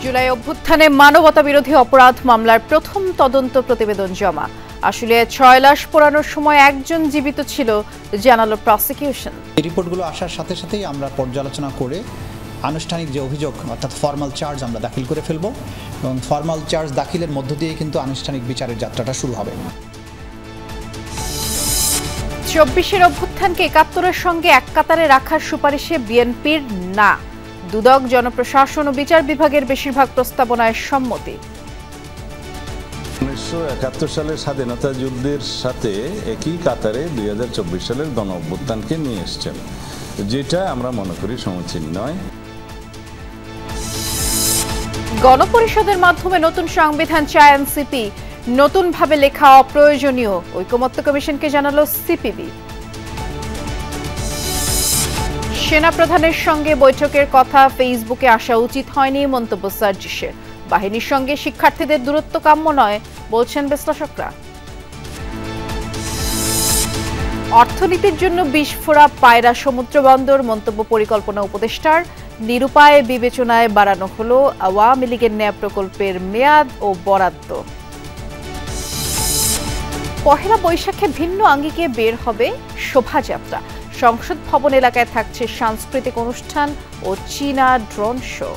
জুলাই অভ্যুত্থানে মানবতা বিরোধী অপরাধ মামলার প্রথম তদন্ত প্রতিবেদন জমা। আসলে ৬ লাশ পোড়ানোর সময় একজন জীবিত ছিল জানালো প্রসিকিউশন। এই রিপোর্টগুলো আসার সাথে সাথেই আমরা পর্যালোচনা করে আনুষ্ঠানিক যে অভিযোগ অর্থাৎ ফর্মাল চার্জ আমরা দাখিল করে ফেলব এবং ফর্মাল চার্জ দাখিলের মধ্য দিয়ে কিন্তু আনুষ্ঠানিক বিচারের যাত্রাটা শুরু হবে। ২৪-এর অভ্যুত্থানকে ৭১-এর সঙ্গে এক কাতারে রাখার সুপারিশে বিএনপির না। দুদক, জনপ্রশাসন ও বিচার বিভাগের বেশিরভাগ প্রস্তাবনায় সম্মতি। ১৯৭১ সালের স্বাধীনতা যুদ্ধের সাথে একই কাতারে ২০২৪ সালের গণ অভ্যুত্থানকে নিয়ে এসছেন, যেটা আমরা মনে করি সমীচীন নয়। গণপরিষদের মাধ্যমে নতুন সংবিধান চায় এনসিপি। নতুনভাবে লেখা অপ্রয়োজনীয়, ঐকমত্য কমিশনকে জানালো সিপিবি। সেনাপ্রধানের সঙ্গে বৈঠকের কথা ফেসবুকে আসা উচিত হয়নি, মন্তব্য সার্জিসের। বাহিনীর সঙ্গে শিক্ষার্থীদের দূরত্ব কাম্য নয় বলছেন বিশ্লেষকরা। অর্থনীতির জন্য বিস্ফোরা পায়রা সমুদ্র বন্দর, মন্তব্য পরিকল্পনা উপদেষ্টার। নিরুপায় বিবেচনায় বাড়ানো হলো আওয়ামী লীগের ন্যায় প্রকল্পের মেয়াদ ও বরাদ্দ। পহেলা বৈশাখে ভিন্ন আঙ্গিকে বের হবে শোভাযাত্রা। সংসদ ভবন এলাকায় থাকছে সাংস্কৃতিক অনুষ্ঠান ও চীনা ড্রোন শো।